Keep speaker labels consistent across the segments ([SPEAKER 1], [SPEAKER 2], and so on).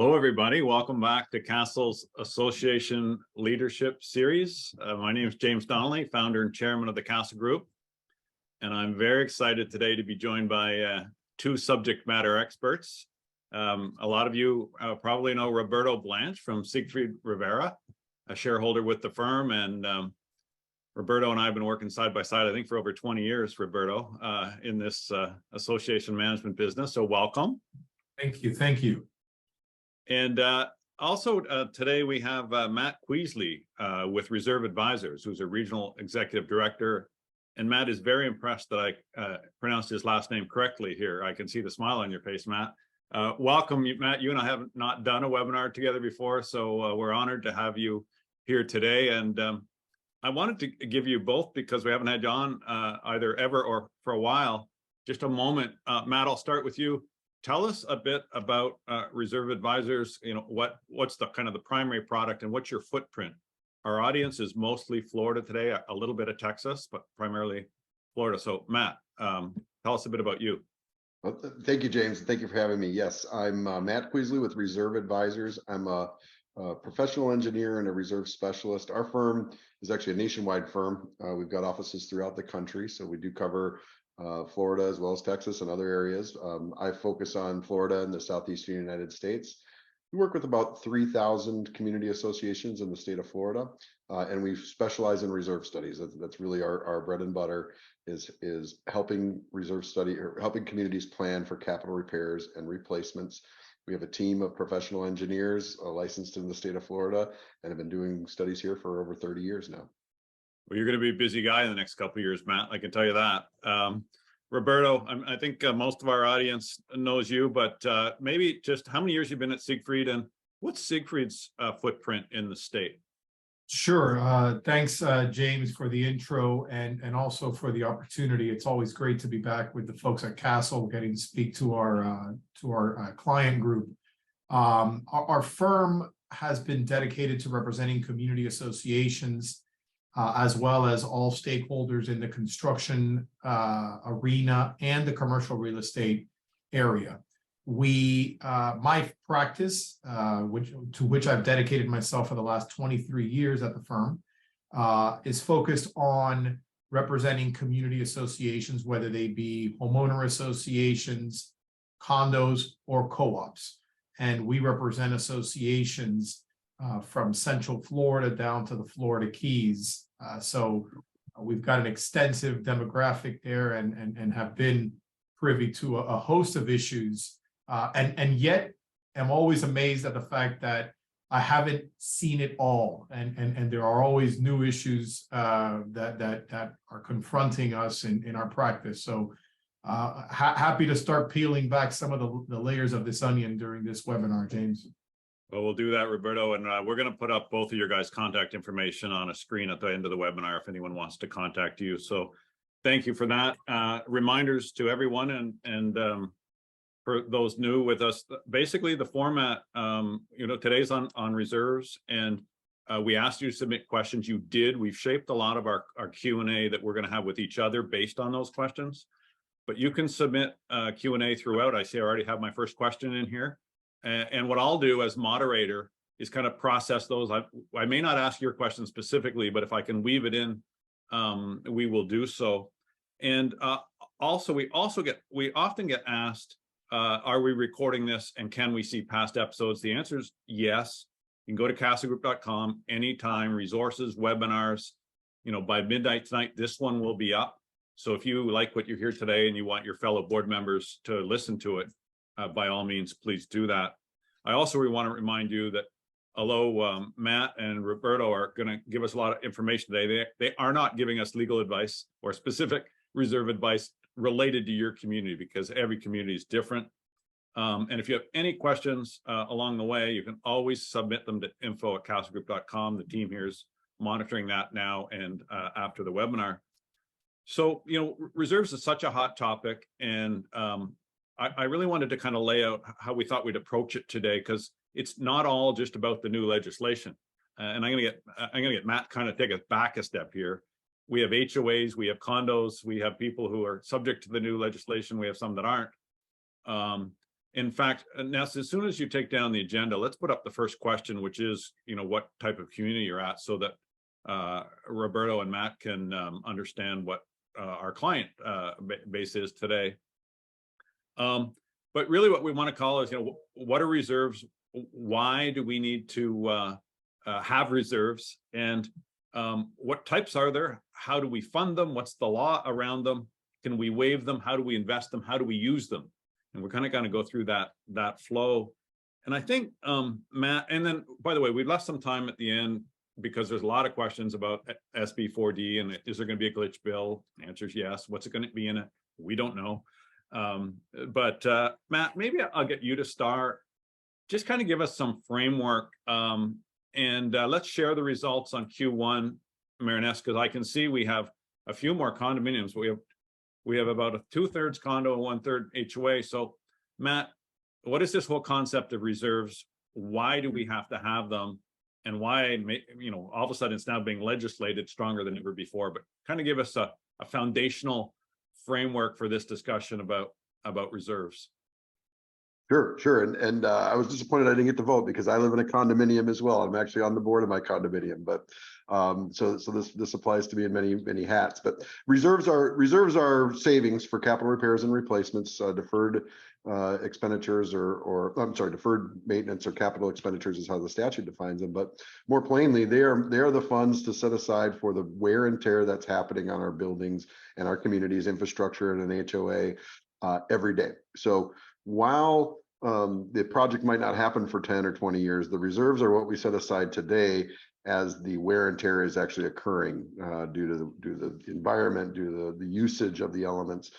[SPEAKER 1] Hello, everybody. Welcome back to Castle's Association Leadership Series. My name is James Donnelly, founder and chairman of the Castle Group. And I'm very excited today to be joined by two subject matter experts. A lot of you probably know Roberto Blanche from Siegfried Rivera, a shareholder with the firm. And Roberto and I have been working side by side, I think, for over 20 years, Roberto, in this association management business. So welcome.
[SPEAKER 2] Thank you. Thank you.
[SPEAKER 1] And also today we have Matt Queasley with Reserve Advisors, who's a regional executive director. And Matt is very impressed that I pronounced his last name correctly here. I can see the smile on your face, Matt. Welcome, Matt. You and I have not done a webinar together before, so we're honored to have you here today. And I wanted to give you both, because we haven't had you on either ever or for a while, just a moment. Matt, I'll start with you. Tell us a bit about Reserve Advisors. You know, what's the kind of the primary product and what's your footprint? Our audience is mostly Florida today, a little bit of Texas, but primarily Florida. So Matt, tell us a bit about you.
[SPEAKER 3] Well, thank you, James. Thank you for having me. Yes, I'm Matt Queasley with Reserve Advisors. I'm a professional engineer and a reserve specialist. Our firm is actually a nationwide firm. We've got offices throughout the country, so we do cover Florida as well as Texas and other areas. I focus on Florida and the southeastern United States. We work with about 3,000 community associations in the state of Florida, and we specialize in reserve studies. That's really our bread and butter, is helping helping communities plan for capital repairs and replacements. We have a team of professional engineers licensed in the state of Florida and have been doing studies here for over 30 years now.
[SPEAKER 1] Well, you're going to be a busy guy in the next couple of years, Matt. I can tell you that. Roberto, I think most of our audience knows you, but maybe just how many years you've been at Siegfried, and what's Siegfried's footprint in the state?
[SPEAKER 2] Sure. Thanks, James, for the intro and also for the opportunity. It's always great to be back with the folks at Castle, getting to speak to our client group. Our firm has been dedicated to representing community associations, as well as all stakeholders in the construction arena and the commercial real estate area. My practice, to which I've dedicated myself for the last 23 years at the firm, is focused on representing community associations, whether they be homeowner associations, condos, or co-ops. And we represent associations from Central Florida down to the Florida Keys. So we've got an extensive demographic there and have been privy to a host of issues. And yet I'm always amazed at the fact that I haven't seen it all. And there are always new issues that are confronting us in our practice. So happy to start peeling back some of the layers of this onion during this webinar, James.
[SPEAKER 1] Well, we'll do that, Roberto, and we're going to put up both of your guys' contact information on a screen at the end of the webinar if anyone wants to contact you. So thank you for that. Reminders to everyone, and for those new with us, basically the format, today's on reserves, and we asked you to submit questions. You did. We've shaped a lot of our Q&A that we're going to have with each other based on those questions, but you can submit Q&A throughout. I see I already have my first question in here. And what I'll do as moderator is kind of process those. I may not ask your question specifically, but if I can weave it in, we will do so. And also, we often get asked, are we recording this and can we see past episodes? The answer is yes. You can go to castlegroup.com anytime, resources, webinars. By midnight tonight, this one will be up. So if you like what you hear today and you want your fellow board members to listen to it, by all means, please do that. I also want to remind you that although Matt and Roberto are going to give us a lot of information today, they are not giving us legal advice or specific reserve advice related to your community, because every community is different. And if you have any questions along the way, you can always submit them to info@castlegroup.com. The team here is monitoring that now and after the webinar. So, reserves is such a hot topic, and I really wanted to kind of lay out how we thought we'd approach it today, because it's not all just about the new legislation. And I'm gonna get Matt kind of take us back a step here. We have HOAs, we have condos, we have people who are subject to the new legislation, we have some that aren't. In fact, Ness, as soon as you take down the agenda, let's put up the first question, which is, what type of community you're at, so that Roberto and Matt can understand what our client base is today. But really what we want to call is, what are reserves? Why do we need to have reserves? And what types are there? How do we fund them? What's the law around them? Can we waive them? How do we invest them? How do we use them? And we're kind of going to go through that flow. And I think, Matt, and then, by the way, we left some time at the end because there's a lot of questions about SB4D and is there going to be a glitch bill? The answer is yes. What's it going to be in it? We don't know. But Matt, maybe I'll get you to start. Just kind of give us some framework, and let's share the results on Q1, Mariness, because I can see we have a few more condominiums. We have about a 2/3 condo and 1/3 HOA. So, Matt, what is this whole concept of reserves? Why do we have to have them? And why, all of a sudden it's now being legislated stronger than ever before? But kind of give us a foundational framework for this discussion about reserves.
[SPEAKER 3] Sure. And I was disappointed I didn't get to vote because I live in a condominium as well. I'm actually on the board of my condominium, but so this applies to me in many hats. But reserves are savings for capital repairs and replacements, deferred expenditures, or I'm sorry, deferred maintenance or capital expenditures is how the statute defines them. But more plainly, they are the funds to set aside for the wear and tear that's happening on our buildings and our communities, infrastructure, and an HOA every day. So while the project might not happen for 10 or 20 years, the reserves are what we set aside today as the wear and tear is actually occurring due to the environment, due to the usage of the elements.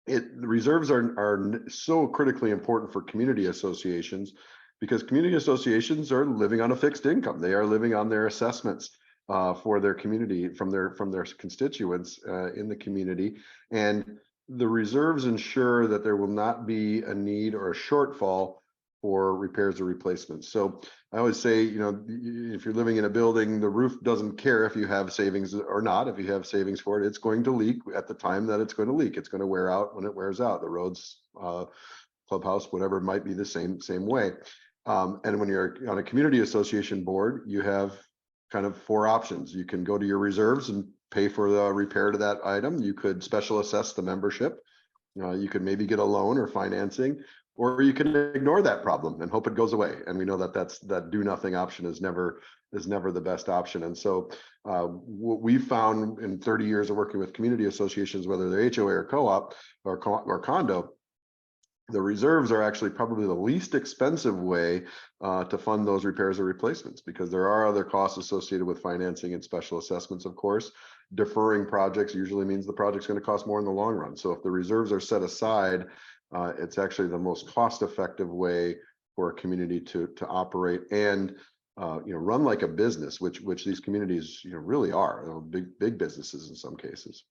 [SPEAKER 3] The reserves are so critically important for community associations because community associations are living on a fixed income. They are living on their assessments for their community from their constituents in the community. And the reserves ensure that there will not be a need or a shortfall for repairs or replacements. So I always say, if you're living in a building, the roof doesn't care if you have savings or not. If you have savings for it, it's going to leak at the time that it's going to leak. It's going to wear out when it wears out. The roads, clubhouse, whatever, might be the same way. And when you're on a community association board, you have kind of 4 options. You can go to your reserves and pay for the repair to that item. You could special assess the membership. You could maybe get a loan or financing, or you can ignore that problem and hope it goes away. And we know that do nothing option is never the best option. And so what we've found in 30 years of working with community associations, whether they're HOA or co-op or condo, the reserves are actually probably the least expensive way to fund those repairs or replacements, because there are other costs associated with financing and special assessments, of course. Deferring projects usually means the project's going to cost more in the long run. So if the reserves are set aside, it's actually the most cost-effective way for a community to operate and run like a business, which these communities really are, big businesses in some cases.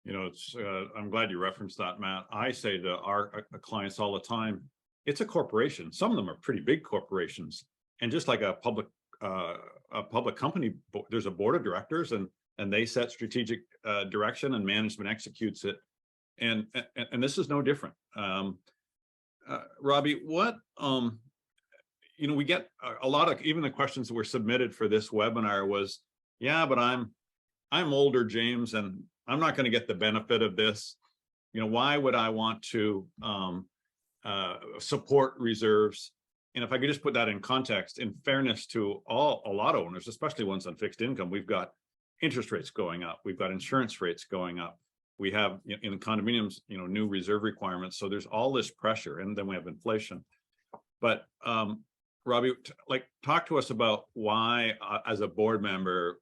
[SPEAKER 1] I'm glad you referenced that, Matt. I say to our clients all the time, it's a corporation. Some of them are pretty big corporations, and just like a public company, there's a board of directors, and they set strategic direction, and management executes it. And this is no different. Robbie, what we get a lot of, even the questions that were submitted for this webinar was, yeah, but I'm older, James, and I'm not going to get the benefit of this. Why would I want to support reserves? And if I could just put that in context, in fairness to a lot of owners, especially ones on fixed income, we've got interest rates going up. We've got insurance rates going up. We have in condominiums, new reserve requirements. So there's all this pressure, and then we have inflation. But Robbie, talk to us about why, as a board member,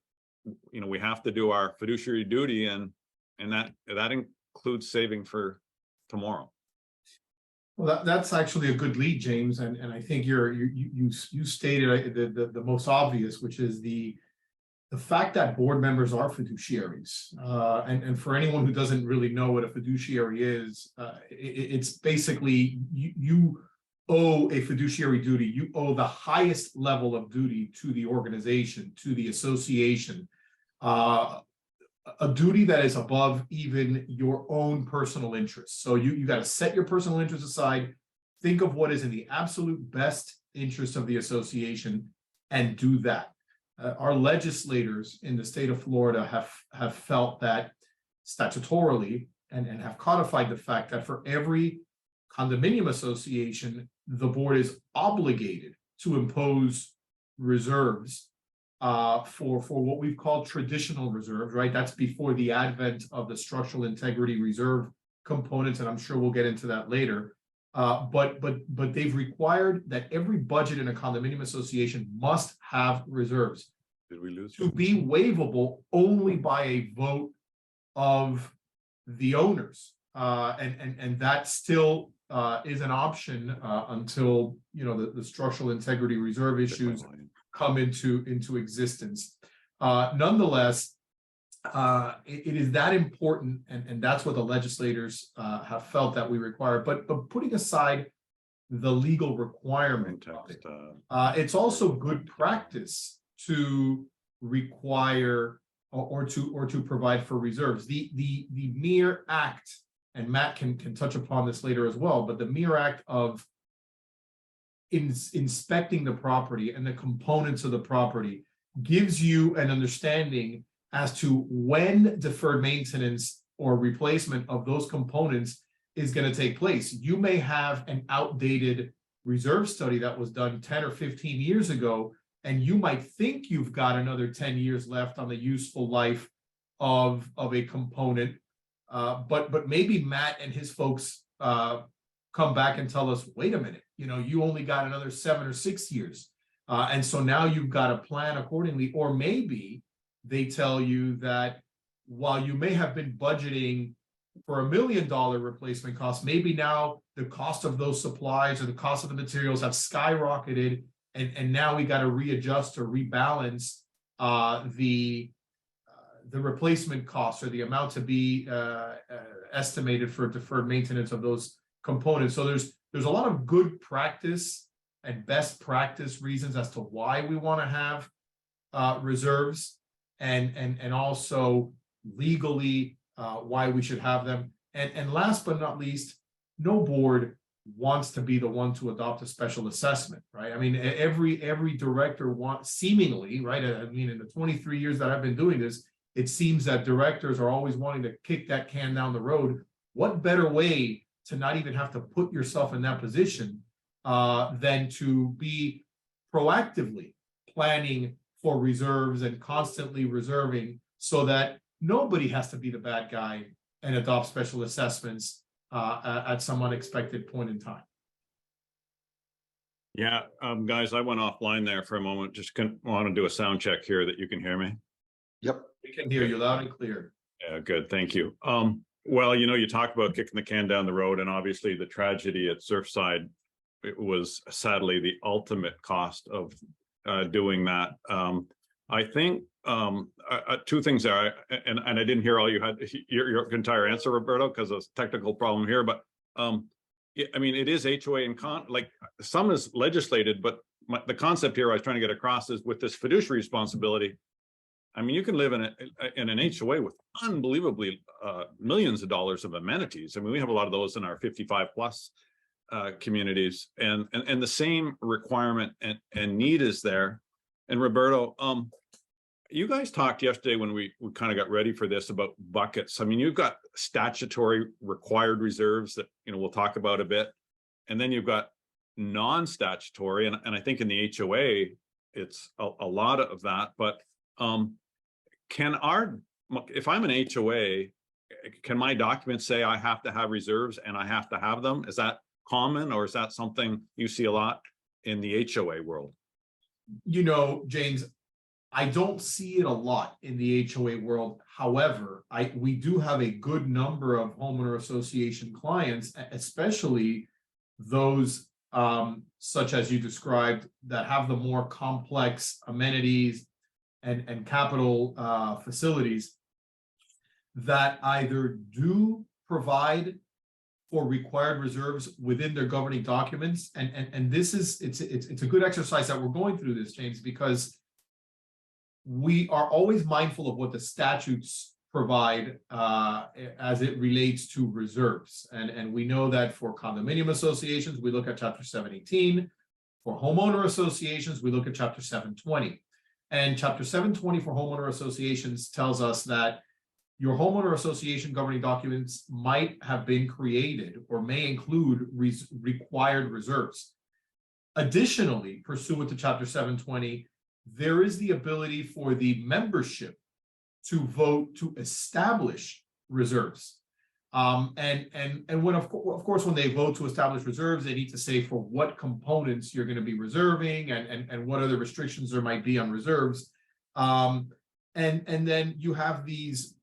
[SPEAKER 1] we have to do our fiduciary duty, and that includes saving for tomorrow.
[SPEAKER 2] Well, that's actually a good lead, James, and I think you stated the most obvious, which is the fact that board members are fiduciaries. And for anyone who doesn't really know what a fiduciary is, it's basically you owe a fiduciary duty. You owe the highest level of duty to the organization, to the association. a duty that is above even your own personal interests. So you got to set your personal interests aside, think of what is in the absolute best interest of the association, and do that. Our legislators in the state of Florida have felt that statutorily and have codified the fact that for every condominium association, the board is obligated to impose reserves for what we've called traditional reserves, right? That's before the advent of the structural integrity reserve components, and I'm sure we'll get into that later. But they've required that every budget in a condominium association must have reserves.
[SPEAKER 1] Did we lose
[SPEAKER 2] to be waivable only by a vote of the owners, and that still is an option until the structural integrity reserve issues come into existence. Nonetheless, it is that important, and that's what the legislators have felt that we require. But putting aside the legal requirement of it, it's also good practice to require or to provide for reserves. The mere act, and Matt can touch upon this later as well, but the mere act of inspecting the property and the components of the property gives you an understanding as to when deferred maintenance or replacement of those components is going to take place. You may have an outdated reserve study that was done 10 or 15 years ago, and you might think you've got another 10 years left on the useful life of a component. But maybe Matt and his folks come back and tell us, wait a minute, you only got another 7 or 6 years. And so now you've got to plan accordingly. Or maybe they tell you that while you may have been budgeting for $1 million replacement costs, maybe now the cost of those supplies or the cost of the materials have skyrocketed, and now we got to readjust or rebalance the replacement costs or the amount to be estimated for deferred maintenance of those components. So there's a lot of good practice and best practice reasons as to why we want to have reserves, and also legally why we should have them. And last but not least, no board wants to be the one to adopt a special assessment, right? I mean, every director wants, seemingly, right? I mean, in the 23 years that I've been doing this, it seems that directors are always wanting to kick that can down the road. What better way to not even have to put yourself in that position than to be proactively planning for reserves and constantly reserving, so that nobody has to be the bad guy and adopt special assessments at some unexpected point in time.
[SPEAKER 1] Yeah, guys, I went offline there for a moment. Just want to do a sound check here that you can hear me.
[SPEAKER 3] Yep.
[SPEAKER 2] We can hear you loud and clear.
[SPEAKER 1] Yeah, good. Thank you. Well, you talk about kicking the can down the road, and obviously the tragedy at Surfside, it was sadly the ultimate cost of doing that. I think two things there, and I didn't hear all you had, your entire answer, Roberto, because of a technical problem here. But I mean, it is HOA and like some is legislated, but the concept here I was trying to get across is with this fiduciary responsibility. I mean, you can live in an HOA with unbelievably millions of dollars of amenities. I mean, we have a lot of those in our 55 plus communities, and the same requirement and need is there. And Roberto, you guys talked yesterday when we kind of got ready for this about buckets. I mean, you've got statutory required reserves that we'll talk about a bit, and then you've got non-statutory, and I think in the HOA it's a lot of that. But if I'm an HOA, can my documents say I have to have reserves and I have to have them? Is that common, or is that something you see a lot in the HOA world?
[SPEAKER 2] James, I don't see it a lot in the HOA world. However, we do have a good number of homeowner association clients, especially those such as you described, that have the more complex amenities and capital facilities, that either do provide for required reserves within their governing documents, and this is it's a good exercise that we're going through this, James, because we are always mindful of what the statutes provide as it relates to reserves. And we know that for condominium associations, we look at Chapter 718. For homeowner associations, we look at Chapter 720. And Chapter 720 for homeowner associations tells us that your homeowner association governing documents might have been created or may include required reserves. Additionally, pursuant to Chapter 720, there is the ability for the membership to vote to establish reserves. And when of course, when they vote to establish reserves, they need to say for what components you're going to be reserving and what other restrictions there might be on reserves. And then you have these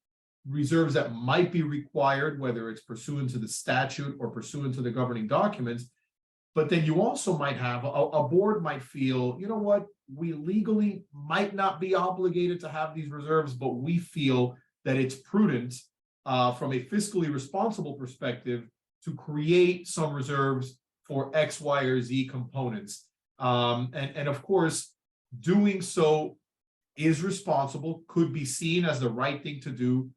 [SPEAKER 2] reserves that might be required, whether it's pursuant to the statute or pursuant to the governing documents. But then you also might have a board might feel, you know what, we legally might not be obligated to have these reserves, but we feel that it's prudent from a fiscally responsible perspective to create some reserves for X, Y, or Z components. And of course, doing so is responsible, could be seen as the right thing to do,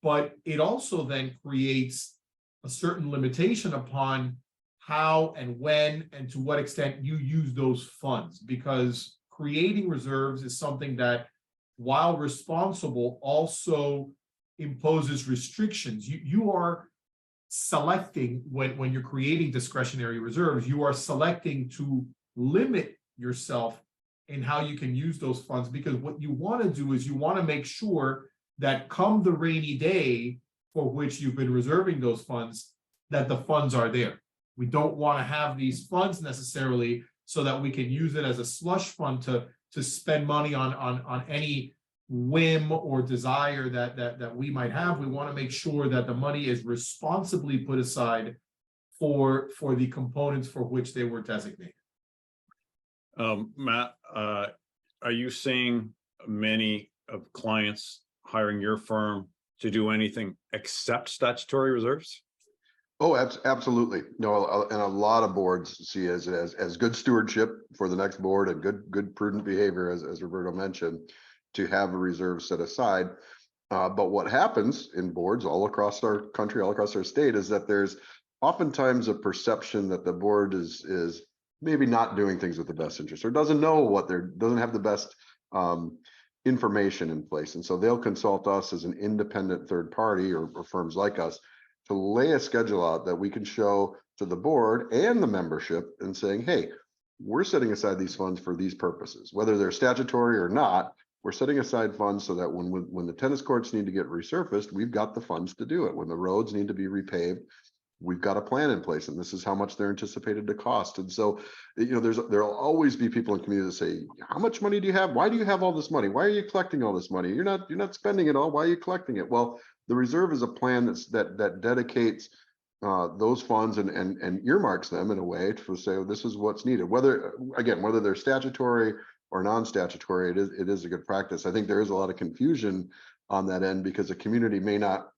[SPEAKER 2] but it also then creates a certain limitation upon how and when and to what extent you use those funds, because creating reserves is something that, while responsible, also imposes restrictions. You are selecting, when you're creating discretionary reserves, you are selecting to limit yourself in how you can use those funds, because what you want to do is you want to make sure that come the rainy day for which you've been reserving those funds, that the funds are there. We don't want to have these funds necessarily so that we can use it as a slush fund to spend money on any whim or desire that we might have. We want to make sure that the money is responsibly put aside for the components for which they were designated.
[SPEAKER 1] Matt, are you seeing many of clients hiring your firm to do anything except statutory reserves?
[SPEAKER 3] Oh, absolutely. No, and a lot of boards see as good stewardship for the next board and good prudent behavior, as Roberto mentioned, to have a reserve set aside. But what happens in boards all across our country, all across our state, is that there's oftentimes a perception that the board is maybe not doing things with the best interest, or doesn't know doesn't have the best information in place. And so they'll consult us as an independent third party or firms like us to lay a schedule out that we can show to the board and the membership and saying, hey, we're setting aside these funds for these purposes, whether they're statutory or not. We're setting aside funds so that when the tennis courts need to get resurfaced, we've got the funds to do it. When the roads need to be repaved, we've got a plan in place, and this is how much they're anticipated to cost. And so, there'll always be people in community that say, how much money do you have? Why do you have all this money? Why are you collecting all this money? You're not spending it all. Why are you collecting it? Well, the reserve is a plan that dedicates those funds and earmarks them in a way to say, this is what's needed. Whether they're statutory or non-statutory, it is a good practice. I think there is a lot of confusion on that end because a community may not.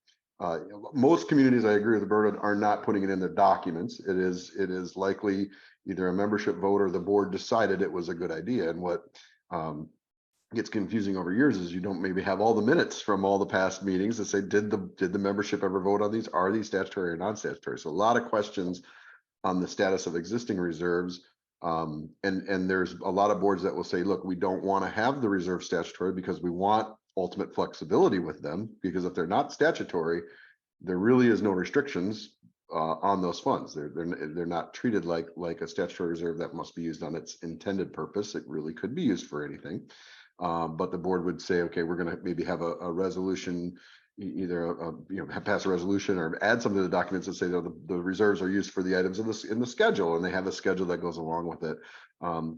[SPEAKER 3] Most communities, I agree with Roberto, are not putting it in their documents. It is likely either a membership vote or the board decided it was a good idea. And what gets confusing over years is you don't maybe have all the minutes from all the past meetings that say, did the membership ever vote on these? Are these statutory or non-statutory? So a lot of questions on the status of existing reserves. And there's a lot of boards that will say, look, we don't want to have the reserve statutory because we want ultimate flexibility with them, because if they're not statutory, there really is no restrictions on those funds. They're not treated like a statutory reserve that must be used on its intended purpose. It really could be used for anything. But the board would say, okay, we're going to maybe have a resolution, either pass a resolution or add something to the documents that say that the reserves are used for the items in the schedule, and they have a schedule that goes along with it.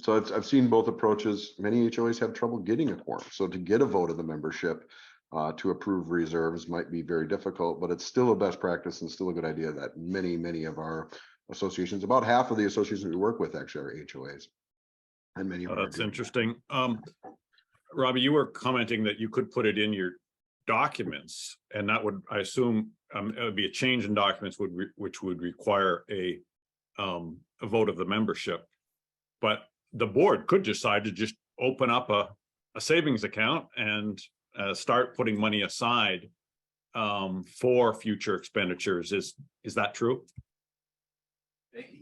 [SPEAKER 3] So I've seen both approaches. Many HOAs have trouble getting a quorum, so to get a vote of the membership to approve reserves might be very difficult, but it's still a best practice and still a good idea that many of our associations, about half of the associations we work with actually are HOAs, and many of them.
[SPEAKER 1] That's interesting. Robbie, you were commenting that you could put it in your documents, and that would, I assume, it would be a change in documents which would require a vote of the membership. But the board could decide to just open up a savings account and start putting money aside for future expenditures. Is that true?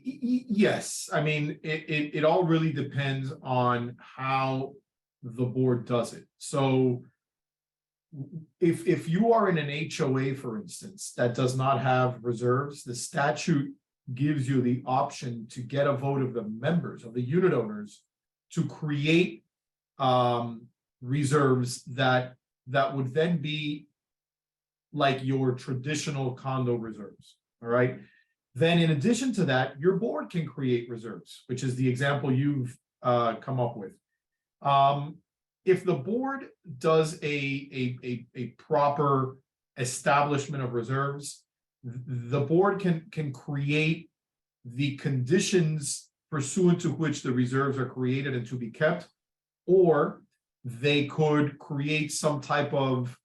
[SPEAKER 2] Yes, I mean, it all really depends on how the board does it. So if you are in an HOA, for instance, that does not have reserves, the statute gives you the option to get a vote of the members, of the unit owners, to create reserves that would then be like your traditional condo reserves. All right. Then in addition to that, your board can create reserves, which is the example you've come up with. If the board does a proper establishment of reserves, the board can create the conditions pursuant to which the reserves are created and to be kept, or they could create some type of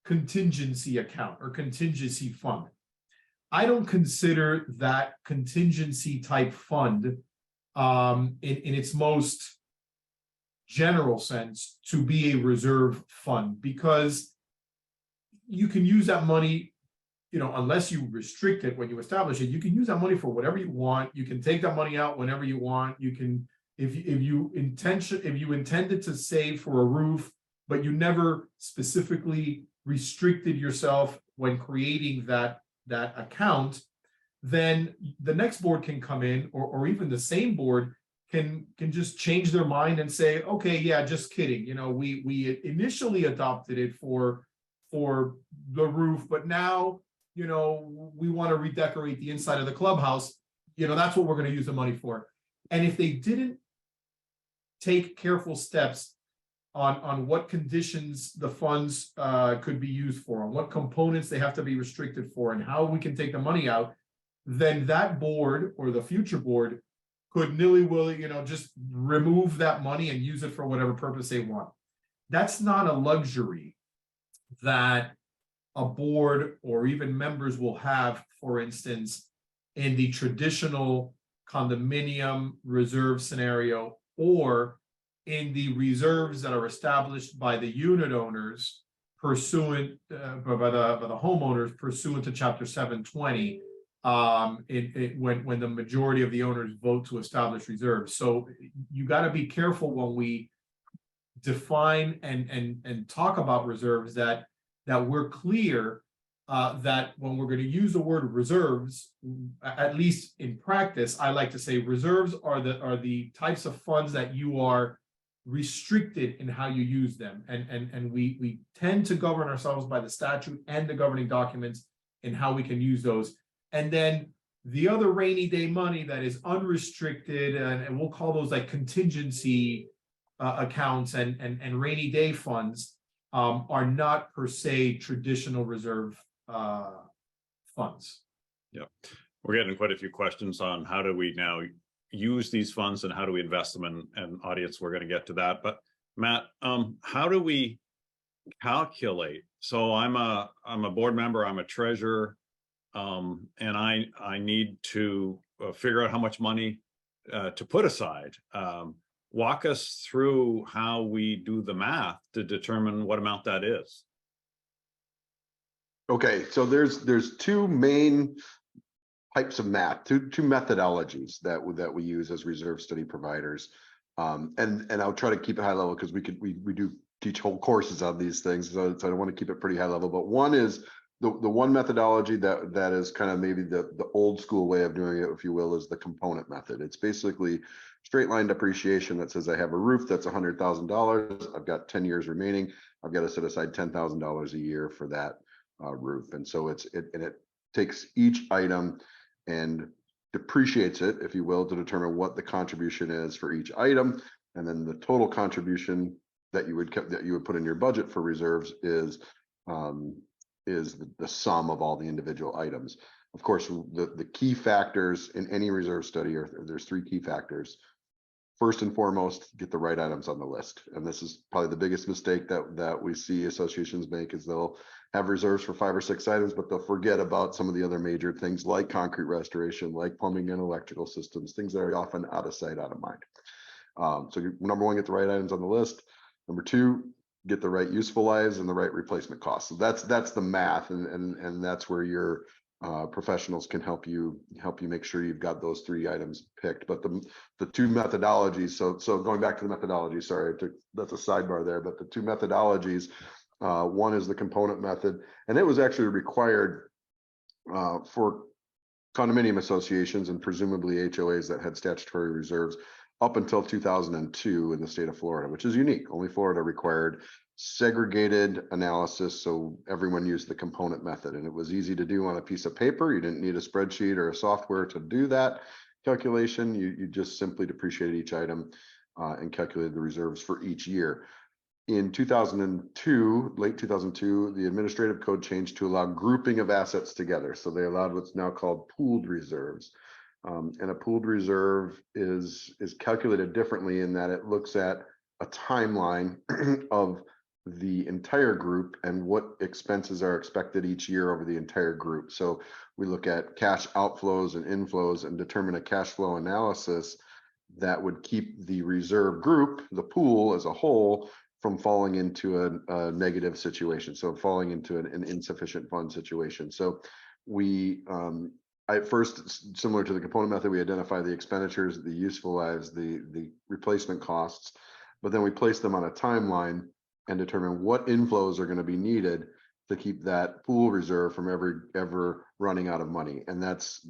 [SPEAKER 2] contingency account or contingency fund. I don't consider that contingency type fund in its most general sense to be a reserve fund, because you can use that money, unless you restrict it when you establish it, you can use that money for whatever you want. You can take that money out whenever you want. You can, if you intended to save for a roof, but you never specifically restricted yourself when creating that account, then the next board can come in, or even the same board can just change their mind and say, okay, yeah, just kidding. We initially adopted it for the roof, but now, we want to redecorate the inside of the clubhouse. That's what we're going to use the money for. And if they didn't take careful steps on what conditions the funds could be used for, on what components they have to be restricted for, and how we can take the money out, then that board or the future board could nilly-willy, just remove that money and use it for whatever purpose they want. That's not a luxury that a board or even members will have, for instance, in the traditional condominium reserve scenario, or in the reserves that are established by the unit owners pursuant by the homeowners pursuant to Chapter 720, when the majority of the owners vote to establish reserves. So you got to be careful when we define and talk about reserves, that we're clear that when we're going to use the word reserves, at least in practice, I like to say reserves are the types of funds that you are restricted in how you use them, and we tend to govern ourselves by the statute and the governing documents in how we can use those. And then the other rainy day money that is unrestricted, and we'll call those like contingency accounts and rainy day funds, are not per se traditional reserve funds.
[SPEAKER 1] Yeah, we're getting quite a few questions on how do we now use these funds and how do we invest them, and audience, we're going to get to that. But Matt, how do we calculate? So I'm a board member, I'm a treasurer, and I need to figure out how much money to put aside. Walk us through how we do the math to determine what amount that is. Okay,
[SPEAKER 3] so there's two main types of math, two methodologies that we use as reserve study providers, and I'll try to keep it high level because we do teach whole courses on these things, so I want to keep it pretty high level. But one is the one methodology that is kind of maybe the old school way of doing it, if you will, is the component method. It's basically straight line depreciation that says I have a roof that's $100,000. I've got 10 years remaining. I've got to set aside $10,000 a year for that roof, and so it takes each item and depreciates it, if you will, to determine what the contribution is for each item, and then the total contribution that you would put in your budget for reserves is the sum of all the individual items. Of course, the key factors in any reserve study there's three key factors. First and foremost, get the right items on the list, and this is probably the biggest mistake that we see associations make, is they'll have reserves for 5 or 6 items, but they'll forget about some of the other major things like concrete restoration, like plumbing and electrical systems, things that are often out of sight, out of mind. So number one, get the right items on the list. Number two, get the right useful lives and the right replacement costs. So that's the math, and that's where your professionals can help you make sure you've got those three items picked. But the two methodologies, so going back to the methodology, sorry, that's a sidebar there, but the two methodologies, one is the component method, and it was actually required for condominium associations and presumably HOAs that had statutory reserves up until 2002 in the state of Florida, which is unique. Only Florida required segregated analysis, so everyone used the component method, and it was easy to do on a piece of paper. You didn't need a spreadsheet or a software to do that calculation. You just simply depreciated each item and calculated the reserves for each year. In 2002, late 2002, the administrative code changed to allow grouping of assets together. So they allowed what's now called pooled reserves. And a pooled reserve is calculated differently in that it looks at a timeline of the entire group and what expenses are expected each year over the entire group. So we look at cash outflows and inflows and determine a cash flow analysis that would keep the reserve group, the pool as a whole, from falling into a negative situation. So falling into an insufficient fund situation. So we, at first, similar to the component method, we identify the expenditures, the useful lives, the replacement costs, but then we place them on a timeline and determine what inflows are going to be needed to keep that pool reserve from ever running out of money. And that's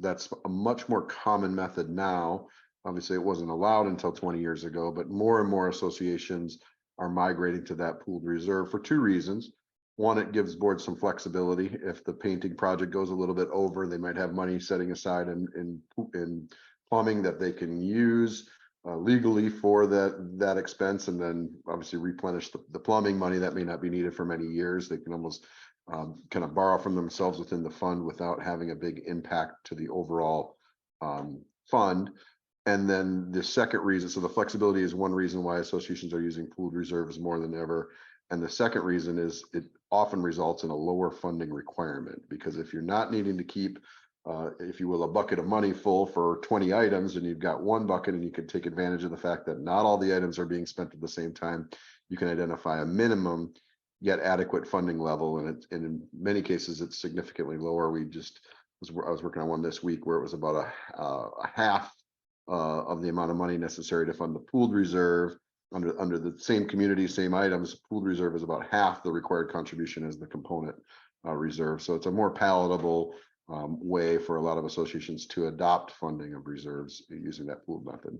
[SPEAKER 3] a much more common method now. Obviously, it wasn't allowed until 20 years ago, but more and more associations are migrating to that pooled reserve for two reasons. One, it gives boards some flexibility. If the painting project goes a little bit over, they might have money setting aside in plumbing that they can use legally for that expense, and then obviously replenish the plumbing money that may not be needed for many years. They can almost kind of borrow from themselves within the fund without having a big impact to the overall fund. And then the second reason, so the flexibility is one reason why associations are using pooled reserves more than ever. And the second reason is it often results in a lower funding requirement, because if you're not needing to keep, if you will, a bucket of money full for 20 items, and you've got one bucket and you can take advantage of the fact that not all the items are being spent at the same time, you can identify a minimum yet adequate funding level. And in many cases, it's significantly lower. I was working on one this week where it was about a half of the amount of money necessary to fund the pooled reserve under the same community, same items. Pooled reserve is about half the required contribution as the component reserve. So it's a more palatable way for a lot of associations to adopt funding of reserves using that pooled method.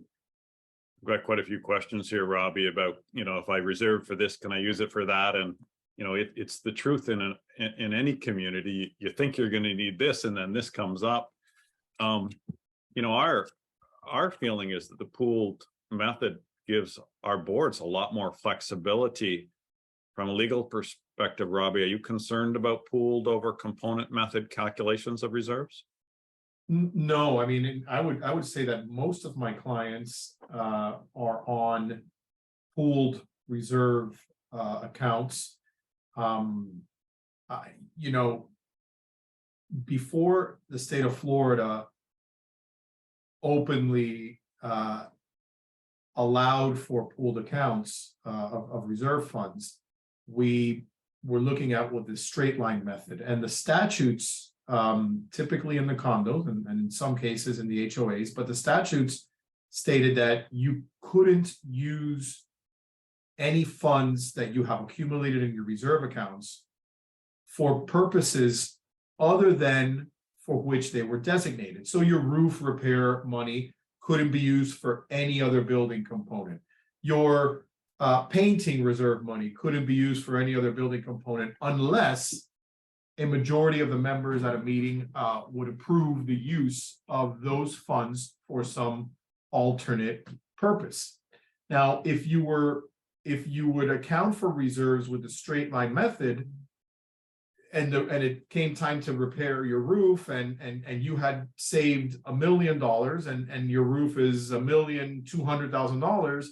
[SPEAKER 1] We've got quite a few questions here, Robbie, about, if I reserve for this, can I use it for that? And, it's the truth in any community. You think you're going to need this, and then this comes up. Our feeling is that the pooled method gives our boards a lot more flexibility from a legal perspective. Robbie, are you concerned about pooled over component method calculations of reserves?
[SPEAKER 2] No, I mean, I would say that most of my clients are on pooled reserve accounts. Before the state of Florida openly allowed for pooled accounts of reserve funds, we were looking at what the straight line method, and the statutes typically in the condos and in some cases in the HOAs, but the statutes stated that you couldn't use any funds that you have accumulated in your reserve accounts for purposes other than for which they were designated. So your roof repair money couldn't be used for any other building component. Your painting reserve money couldn't be used for any other building component unless a majority of the members at a meeting would approve the use of those funds for some alternate purpose. Now, if you would account for reserves with the straight line method, and it came time to repair your roof, and you had saved $1 million, and your roof is $1,200,000,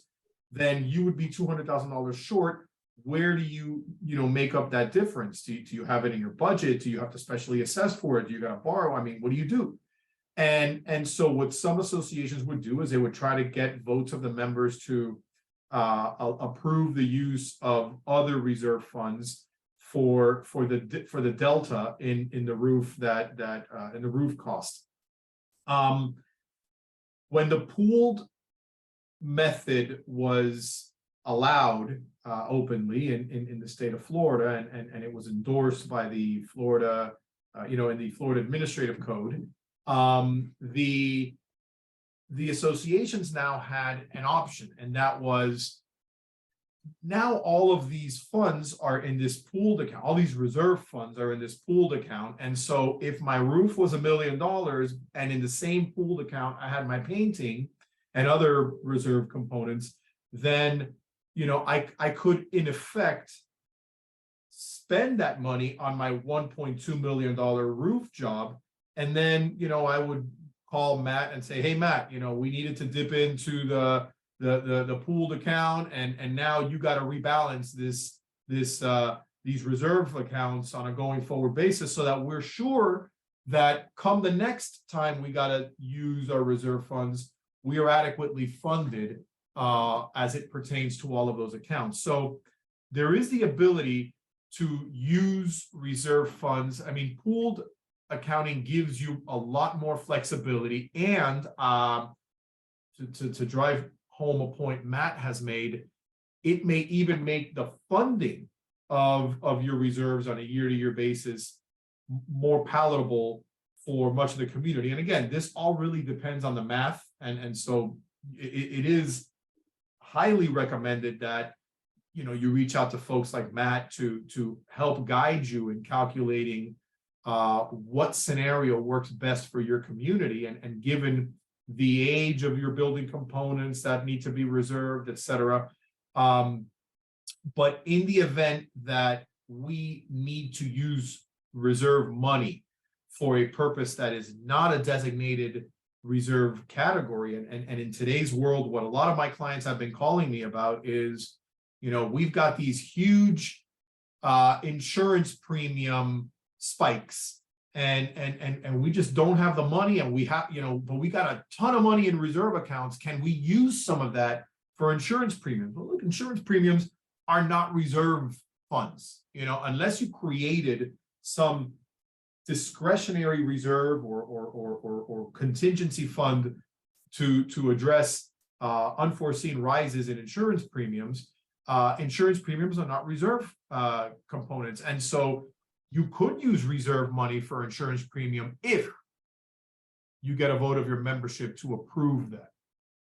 [SPEAKER 2] then you would be $200,000 short. Where do you make up that difference? Do you have it in your budget? Do you have to specially assess for it? Do you got to borrow? I mean, what do you do? And so what some associations would do is they would try to get votes of the members to approve the use of other reserve funds for the delta in the roof in the roof cost. When the pooled method was allowed openly in the state of Florida, and it was endorsed by the Florida, in the Florida Administrative Code, the associations now had an option, and that was, now all of these funds are in this pooled account. All these reserve funds are in this pooled account. And so if my roof was $1 million and in the same pooled account, I had my painting and other reserve components, then, I could in effect spend that money on my $1.2 million roof job. And then, I would call Matt and say, hey, Matt, we needed to dip into the pooled account, and now you got to rebalance these reserve accounts on a going forward basis, so that we're sure that come the next time we got to use our reserve funds, we are adequately funded as it pertains to all of those accounts. So there is the ability to use reserve funds. I mean, pooled accounting gives you a lot more flexibility, and to drive home a point Matt has made, it may even make the funding of your reserves on a year-to-year basis more palatable for much of the community. And again, this all really depends on the math, and so it is highly recommended that you reach out to folks like Matt to help guide you in calculating what scenario works best for your community, and given the age of your building components that need to be reserved, et cetera. But in the event that we need to use reserve money for a purpose that is not a designated reserve category, and in today's world, what a lot of my clients have been calling me about is, we've got these huge insurance premium spikes, and we just don't have the money, and we have, but we got a ton of money in reserve accounts. Can we use some of that for insurance premiums? Well, look, insurance premiums are not reserve funds, unless you created some discretionary reserve or contingency fund to address unforeseen rises in insurance premiums. Insurance premiums are not reserve components, and so you could use reserve money for insurance premium if you get a vote of your membership to approve that.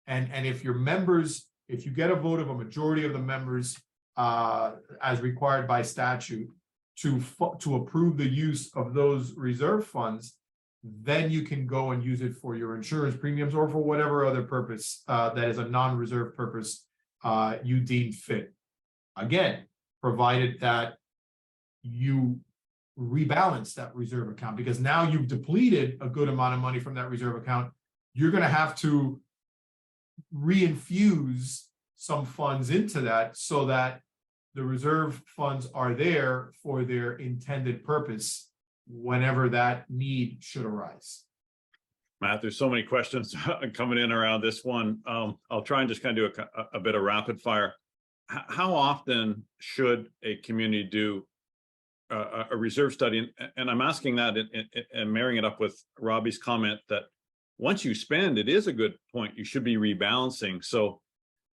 [SPEAKER 2] And if your members, if you get a vote of a majority of the members as required by statute to approve the use of those reserve funds, then you can go and use it for your insurance premiums or for whatever other purpose that is a non-reserve purpose you deem fit. Again, provided that you rebalance that reserve account, because now you've depleted a good amount of money from that reserve account. You're going to have to reinfuse some funds into that so that the reserve funds are there for their intended purpose whenever that need should arise.
[SPEAKER 1] Matt, there's so many questions coming in around this one. I'll try and just kind of do a bit of rapid fire. How often should a community do a reserve study? And I'm asking that and marrying it up with Robbie's comment that once you spend, it is a good point. You should be rebalancing. So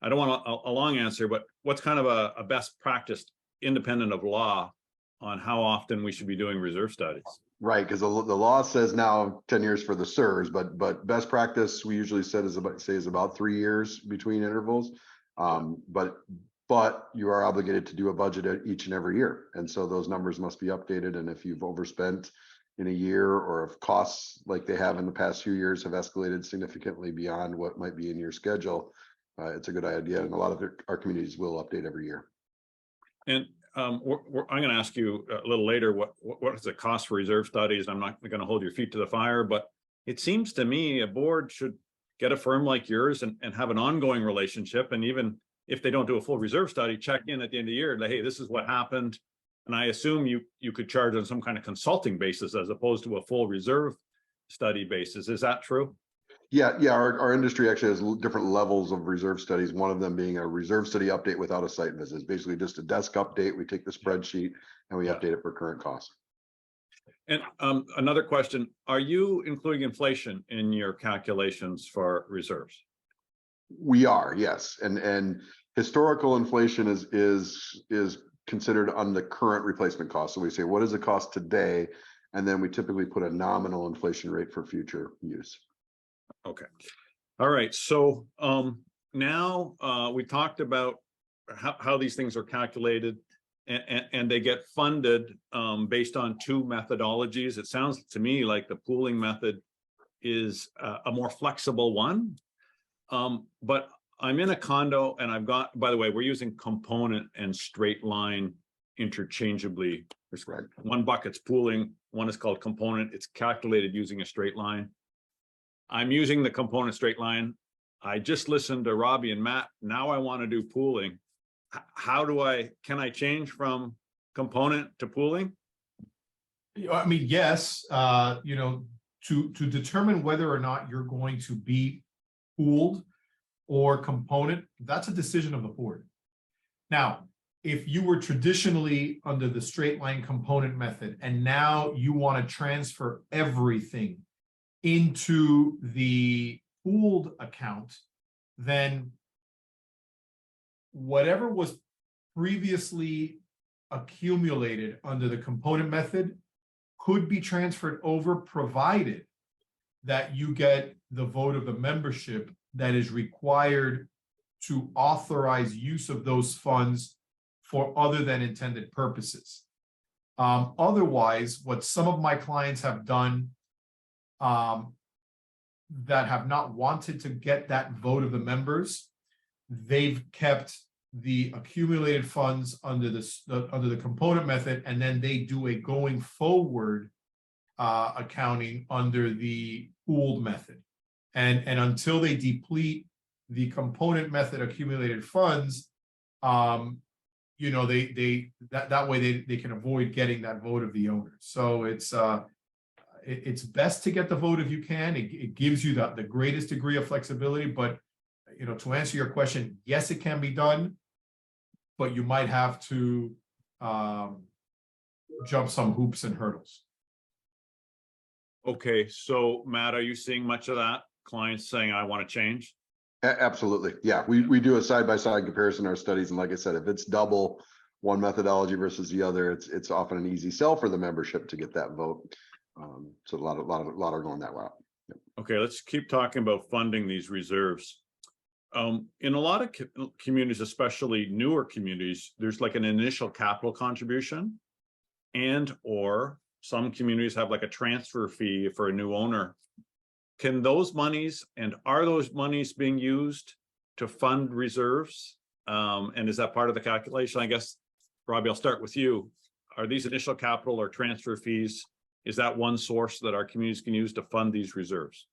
[SPEAKER 1] I don't want a long answer, but what's kind of a best practice independent of law on how often we should be doing reserve studies?
[SPEAKER 3] Right, because the law says now 10 years for the SIRS, but best practice we usually said is about 3 years between intervals. But you are obligated to do a budget each and every year, and so those numbers must be updated. And if you've overspent in a year, or if costs like they have in the past few years have escalated significantly beyond what might be in your schedule, it's a good idea, and a lot of our communities will update every year.
[SPEAKER 1] And I'm going to ask you a little later what is the cost for reserve studies. I'm not going to hold your feet to the fire, but it seems to me a board should get a firm like yours and have an ongoing relationship. And even if they don't do a full reserve study, check in at the end of the year, like, hey, this is what happened. And I assume you could charge on some kind of consulting basis as opposed to a full reserve study basis. Is that true?
[SPEAKER 3] Yeah, our industry actually has different levels of reserve studies. One of them being a reserve study update without a site visit. It's basically just a desk update. We take the spreadsheet and we update it for current costs.
[SPEAKER 1] And another question, are you including inflation in your calculations for reserves?
[SPEAKER 3] We are, yes. And historical inflation is considered on the current replacement cost. So we say, what is the cost today? And then we typically put a nominal inflation rate for future use.
[SPEAKER 1] Okay. All right. So now we talked about how these things are calculated and they get funded based on two methodologies. It sounds to me like the pooling method is a more flexible one. But I'm in a condo and I've got, by the way, we're using component and straight line interchangeably. There's
[SPEAKER 3] Right.
[SPEAKER 1] one bucket's pooling, one is called component. It's calculated using a straight line. I'm using the component straight line. I just listened to Robbie and Matt. Now I want to do pooling. How do can I change from component to pooling?
[SPEAKER 2] I mean, yes, you know, to determine whether or not you're going to be pooled or component, that's a decision of the board. Now, if you were traditionally under the straight line component method, and now you want to transfer everything into the pooled account, then whatever was previously accumulated under the component method could be transferred over, provided that you get the vote of the membership that is required to authorize use of those funds for other than intended purposes. Otherwise, what some of my clients have done that have not wanted to get that vote of the members, they've kept the accumulated funds under the component method, and then they do a going forward accounting under the pooled method. And until they deplete the component method accumulated funds, you know, that way they can avoid getting that vote of the owner. So it's best to get the vote if you can. It gives you the greatest degree of flexibility. But, you know, to answer your question, yes, it can be done, but you might have to jump some hoops and hurdles.
[SPEAKER 1] Okay, so Matt, are you seeing much of that? Clients saying, I want to change?
[SPEAKER 3] Absolutely. Yeah, we do a side-by-side comparison in our studies. And like I said, if it's double one methodology versus the other, it's often an easy sell for the membership to get that vote. So a lot are going that route. Yep.
[SPEAKER 1] Okay, let's keep talking about funding these reserves. In a lot of communities, especially newer communities, there's like an initial capital contribution, and or some communities have like a transfer fee for a new owner. Can those monies, and are those monies being used to fund reserves? And is that part of the calculation? I guess, Robbie, I'll start with you. Are these initial capital or transfer fees, is that one source that our communities can use to fund these reserves?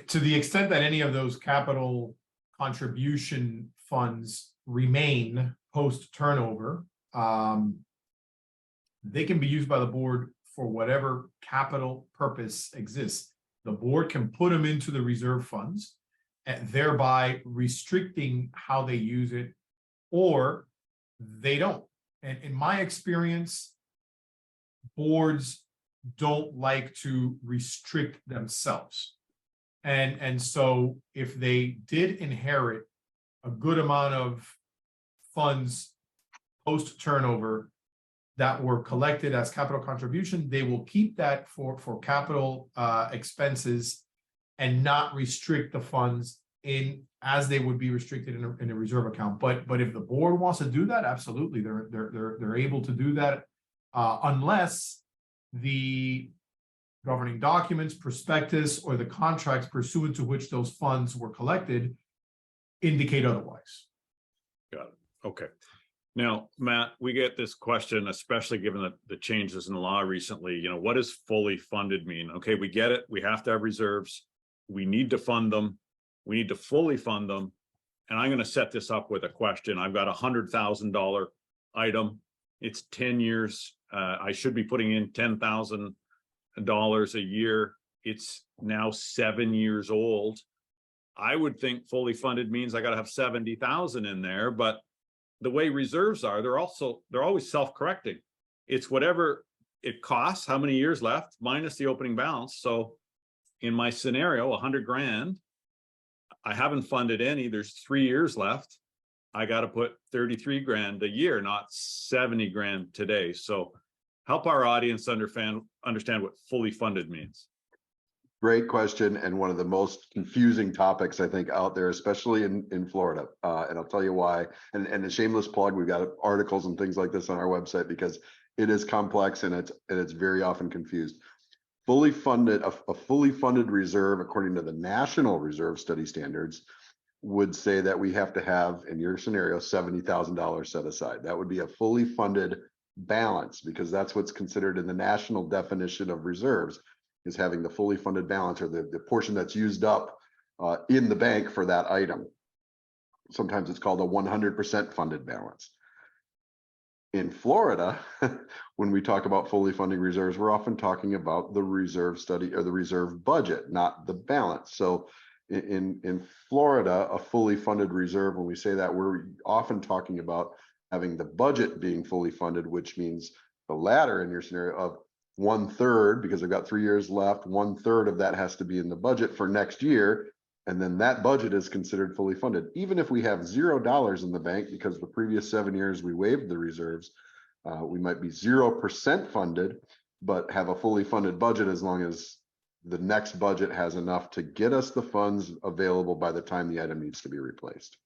[SPEAKER 2] To the extent that any of those capital contribution funds remain post turnover, they can be used by the board for whatever capital purpose exists. The board can put them into the reserve funds, and thereby restricting how they use it, or they don't. And in my experience, boards don't like to restrict themselves. And so if they did inherit a good amount of funds post turnover that were collected as capital contribution, they will keep that for capital expenses and not restrict the funds in as they would be restricted in a reserve account. But if the board wants to do that, absolutely, they're able to do that, unless the governing documents, prospectus, or the contracts pursuant to which those funds were collected indicate otherwise.
[SPEAKER 1] Got it. Okay. Now, Matt, we get this question, especially given the changes in the law recently. You know, what does fully funded mean? Okay, we get it. We have to have reserves. We need to fund them. We need to fully fund them. And I'm going to set this up with a question. I've got $100,000 item. It's 10 years. I should be putting in 10,000 a year. It's now 7 years old. I would think fully funded means I got to have 70,000 in there, but the way reserves are, they're always self-correcting. It's whatever it costs, how many years left minus the opening balance. So in my scenario, 100 grand, I haven't funded any, there's 3 years left. I got to put 33 grand a year, not 70 grand today. So help our audience understand what fully funded means.
[SPEAKER 3] Great question, and one of the most confusing topics I think out there, especially in Florida. And I'll tell you why. And a shameless plug, we've got articles and things like this on our website because it is complex and it's very often confused. Fully funded, a fully funded reserve, according to the National Reserve Study Standards, would say that we have to have, in your scenario, $70,000 set aside. That would be a fully funded balance, because that's what's considered in the national definition of reserves, is having the fully funded balance, or the portion that's used up in the bank for that item. Sometimes it's called a 100% funded balance. In Florida, when we talk about fully funding reserves, we're often talking about the reserve study or the reserve budget, not the balance. So in Florida, a fully funded reserve, when we say that, we're often talking about having the budget being fully funded, which means the latter in your scenario of 1/3, because I've got 3 years left, 1/3 of that has to be in the budget for next year. And then that budget is considered fully funded. Even if we have $0 in the bank because the previous 7 years we waived the reserves, we might be 0% funded, but have a fully funded budget as long as the next budget has enough to get us the funds available by the time the item needs to be replaced.